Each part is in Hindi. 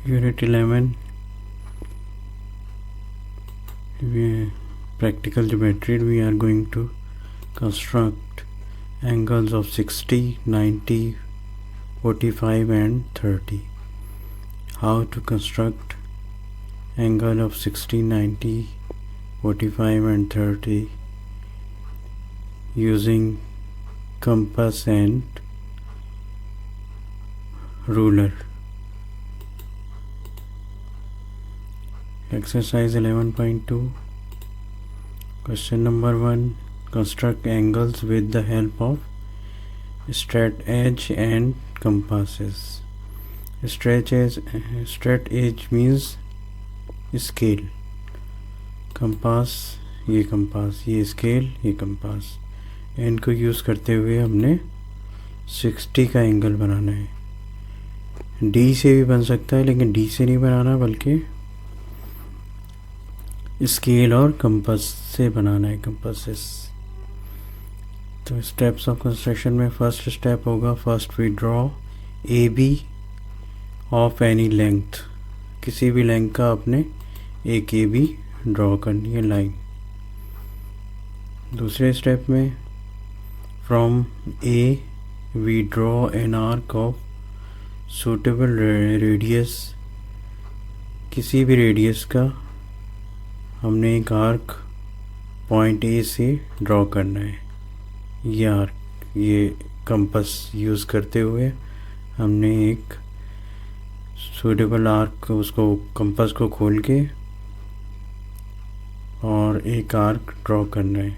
Unit 11 practical geometry. We are going to construct angles of 60, 90, 45 and 30. How to construct angle of 60, 90, 45 and 30 using compass and ruler. Exercise 11.2. Question number 1. Construct angles with the help of straight edge and compasses. Straight edge means scale. Compass, ये कंपास, ये स्केल, ये कंपास, इनको यूज़ करते हुए हमने 60 का एंगल बनाना है। डी से भी बन सकता है, लेकिन डी से नहीं बनाना, बल्कि स्केल और कंपास से बनाना है, कंपासेस। तो स्टेप्स ऑफ कंस्ट्रक्शन में फर्स्ट स्टेप होगा, first we draw A B of any length. किसी भी लेंथ का आपने एक ए बी ड्रॉ करनी है लाइन। दूसरे स्टेप में from A V draw an arc of suitable radius. किसी भी रेडियस का हमने एक आर्क पॉइंट ए से ड्रॉ करना है। ये आर्क, ये कंपास यूज़ करते हुए हमने एक सूटेबल आर्क, उसको कंपास को खोल के और एक आर्क ड्रॉ करना है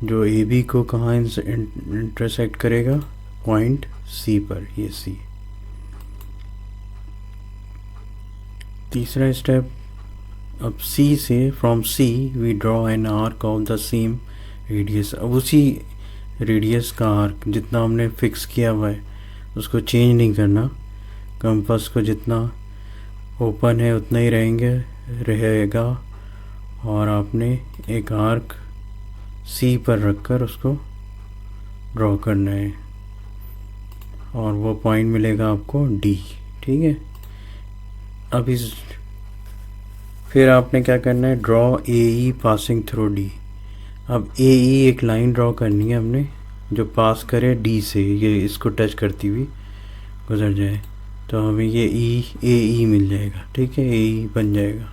जो ए बी को कहाँ इंटरसेक्ट करेगा, पॉइंट सी पर, ये सी। तीसरा स्टेप, अब सी से, from C we draw an arc of the same radius. अब उसी रेडियस का आर्क जितना हमने फिक्स किया हुआ है उसको चेंज नहीं करना। कंपास को जितना ओपन है उतना ही रहेगा और आपने एक आर्क सी पर रखकर उसको ड्रॉ करना है और वो पॉइंट मिलेगा आपको डी। ठीक है। अब इस फिर आपने क्या करना है, draw a E passing through D. अब ए ई एक लाइन ड्रॉ करनी है हमने जो पास करे डी से, ये इसको टच करती हुई गुजर जाए, तो हमें ये ए ई मिल जाएगा। ठीक है, ए ई बन जाएगा।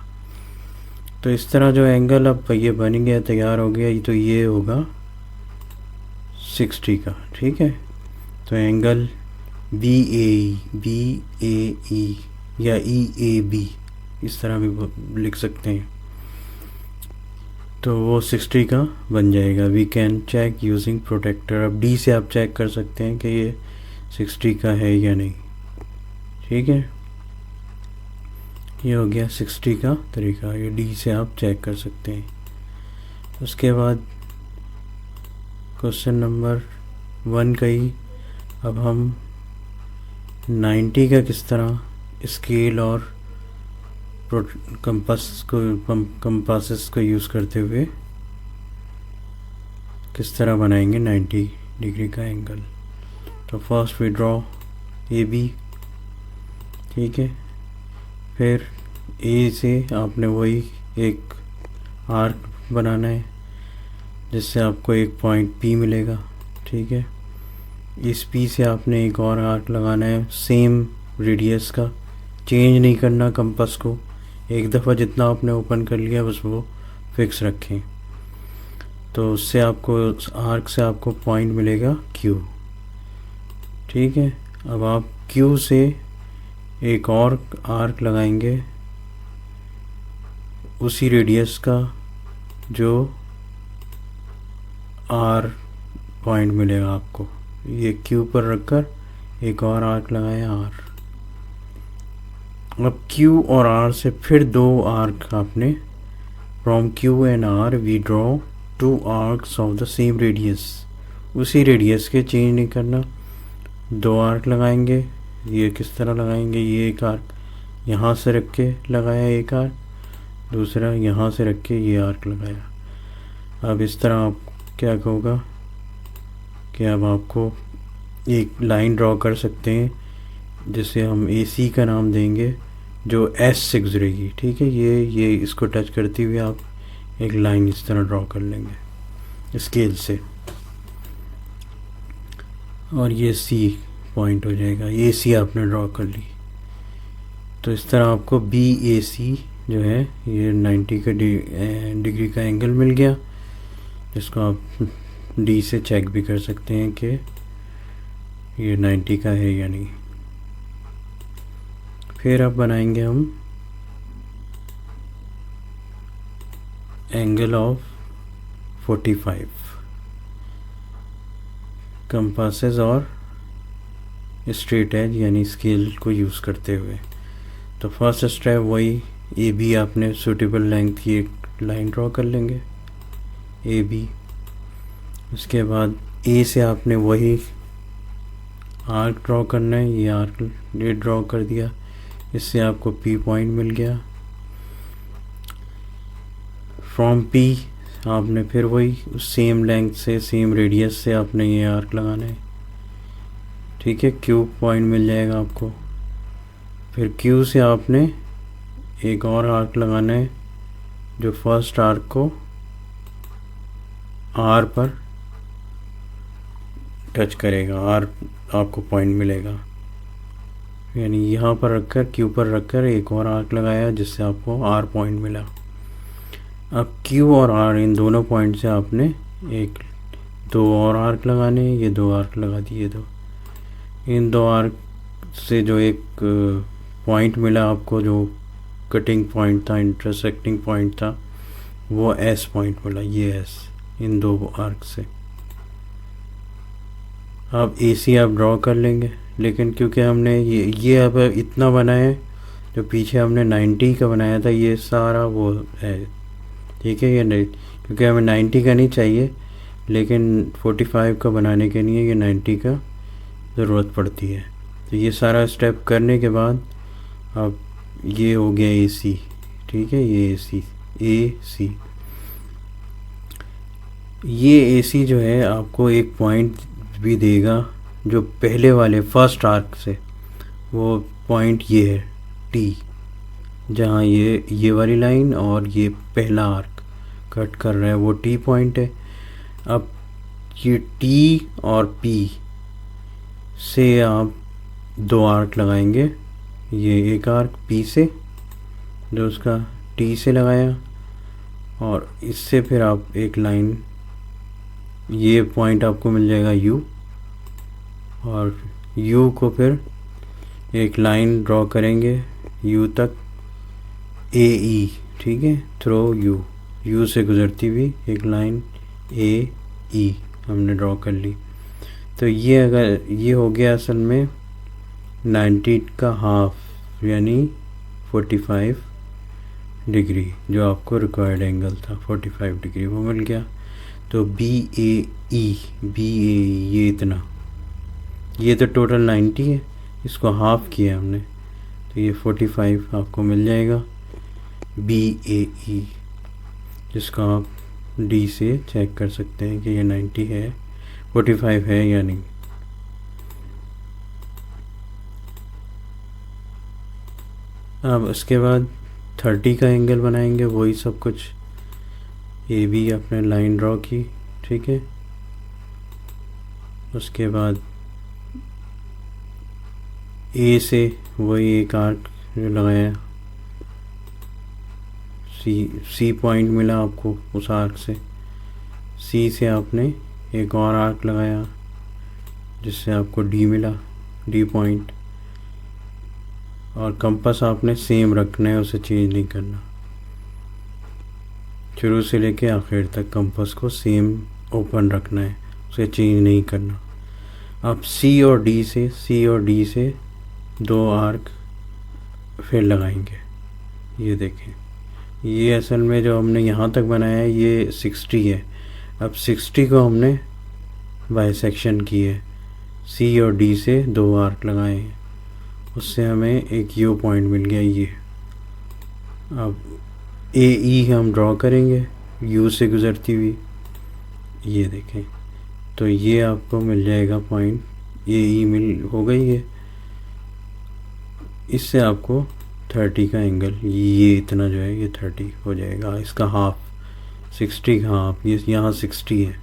तो इस तरह जो एंगल अब ये बन गया, तैयार हो गया, तो ये होगा 60 का। ठीक है। तो एंगल बी ए ई या ई ए बी, इस तरह भी लिख सकते हैं, तो वो 60 का बन जाएगा। We can check using protractor. अब डी से आप चेक कर सकते हैं कि ये 60 का है या नहीं। ठीक है, ये हो गया 60 का तरीका, ये डी से आप चेक कर सकते हैं। उसके बाद क्वेश्चन नंबर 1 का ही अब हम 90 का किस तरह स्केल और कंपासेस को यूज़ करते हुए किस तरह बनाएंगे 90 डिग्री का एंगल। तो first we draw A B. ठीक है। फिर ए से आपने वही एक आर्क बनाना है जिससे आपको एक पॉइंट पी मिलेगा। ठीक है। इस पी से आपने एक और आर्क लगाना है सेम रेडियस का, चेंज नहीं करना कंपास को। एक दफ़ा जितना आपने ओपन कर लिया बस वो फिक्स रखें। तो उससे आपको, आर्क से आपको पॉइंट मिलेगा क्यू। ठीक है। अब आप क्यू से एक और आर्क लगाएंगे उसी रेडियस का जो आर पॉइंट मिलेगा आपको। ये क्यू पर रखकर एक और आर्क लगाया आर। अब Q और R से फिर दो आर्क आपने, from Q and R we draw 2 arcs of the same radius. उसी रेडियस के चेंज नहीं करना। 2 आर्क लगाएंगे। ये किस तरह लगाएंगे, ये एक आर्क यहाँ से रख के लगाया, एक आर्क दूसरा यहाँ से रख के ये आर्क लगाया। अब इस तरह आप क्या होगा कि अब आपको एक लाइन ड्रॉ कर सकते हैं जिसे हम ए सी का नाम देंगे, जो एस से गुजरेगी, ठीक है। ये इसको टच करती हुए आप एक लाइन इस तरह ड्रॉ कर लेंगे स्केल से, और ये सी पॉइंट हो जाएगा। ए सी आपने ड्रॉ कर ली, तो इस तरह आपको बी ए सी जो है ये 90 का डिग्री का एंगल मिल गया, जिसको आप डी से चेक भी कर सकते हैं कि ये 90 का है या नहीं। फिर अब बनाएंगे हम एंगल ऑफ 45 कंपासेस और स्ट्रेट एज यानी स्केल को यूज़ करते हुए। तो फर्स्ट स्टेप वही, ए बी आपने सूटेबल लेंथ की एक लाइन ड्रॉ कर लेंगे, ए बी। उसके बाद ए से आपने वही आर्क ड्रॉ करना है, ये आर्क ये ड्रॉ कर दिया, इससे आपको पी पॉइंट मिल गया। फ्रॉम पी आपने फिर वही सेम लेंथ से सेम रेडियस से आपने ये आर्क लगाना है, ठीक है। क्यू पॉइंट मिल जाएगा आपको। फिर क्यू से आपने एक और आर्क लगाना है, जो फर्स्ट आर्क को आर पर टच करेगा, आर आपको पॉइंट मिलेगा। यानी यहाँ पर रखकर क्यू पर रखकर एक और आर्क लगाया, जिससे आपको आर पॉइंट मिला। अब क्यू और आर इन दोनों पॉइंट से आपने दो और आर्क लगाने हैं, ये दो आर्क लगा दिए। दो इन दो आर्क से जो एक पॉइंट मिला आपको, जो कटिंग पॉइंट था, इंटरसेक्टिंग पॉइंट था, वो एस पॉइंट मिला, ये एस इन दो आर्क से। अब ए सी आप ड्रॉ कर लेंगे, लेकिन क्योंकि हमने ये अब इतना बनाया है, जो पीछे हमने 90 का बनाया था ये सारा वो है, ठीक है। ये नहीं, क्योंकि हमें 90 का नहीं चाहिए, लेकिन 45 का बनाने के लिए ये 90 का ज़रूरत पड़ती है। तो ये सारा स्टेप करने के बाद अब ये हो गया ए सी, ठीक है। ये ए सी ये ए सी जो है आपको एक पॉइंट भी देगा, जो पहले वाले फर्स्ट आर्क से, वो पॉइंट ये है टी, जहाँ ये वाली लाइन और ये पहला आर्क कट कर रहा है वो टी पॉइंट है। अब ये टी और पी से आप दो आर्क लगाएंगे, ये एक आर्क पी से जो उसका टी से लगाया, और इससे फिर आप एक लाइन, ये पॉइंट आपको मिल जाएगा यू, और यू को फिर एक लाइन ड्रॉ करेंगे यू तक, ए ई, ठीक है। थ्रो यू से गुजरती हुई एक लाइन ए ई हमने ड्रॉ कर ली। तो ये अगर ये हो गया असल में 90 का हाफ, यानी 45 डिग्री, जो आपको रिक्वायर्ड एंगल था 45 डिग्री, वो मिल गया। तो बी ए ई ये इतना, ये तो टोटल 90 है, इसको हाफ किया हमने, तो ये 45 आपको मिल जाएगा बी ए ई, जिसको आप डी से चेक कर सकते हैं कि ये 90 है, 45 है या नहीं। अब उसके बाद 30 का एंगल बनाएंगे, वही सब कुछ। ए बी आपने लाइन ड्रॉ की, ठीक है। उसके बाद ए से वही एक आर्क लगाया, सी पॉइंट मिला आपको उस आर्क से, सी से आपने एक और आर्क लगाया, जिससे आपको डी मिला, डी पॉइंट। और कंपास आपने सेम रखना है, उसे चेंज नहीं करना, शुरू से लेके आखिर तक कंपास को सेम ओपन रखना है, उसे चेंज नहीं करना। अब सी और डी से दो आर्क फिर लगाएंगे। ये देखें, ये असल में जो हमने यहाँ तक बनाया है ये 60 है। अब 60 को हमने बाइसेक्शन की है, सी और डी से दो आर्क लगाए हैं, उससे हमें एक यू पॉइंट मिल गया ये। अब ए ई हम ड्रॉ करेंगे यू से गुजरती हुई, ये देखें, तो ये आपको मिल जाएगा पॉइंट, ए ई मिल हो गई है। इससे आपको 30 का एंगल, ये इतना जो है ये 30 हो जाएगा, इसका हाफ 60 का हाफ, ये यहाँ 60 है,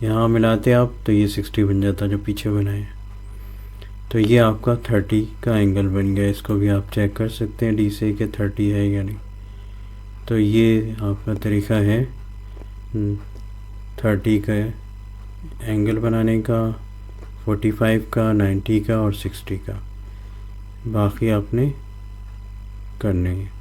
यहाँ मिलाते आप तो ये 60 बन जाता जो पीछे बनाए। तो ये आपका 30 का एंगल बन गया। इसको भी आप चेक कर सकते हैं डी से कि 30 है या नहीं। तो ये आपका तरीका है 30 का एंगल बनाने का, 45 का, 90 का और 60 का। बाकी आपने करने हैं।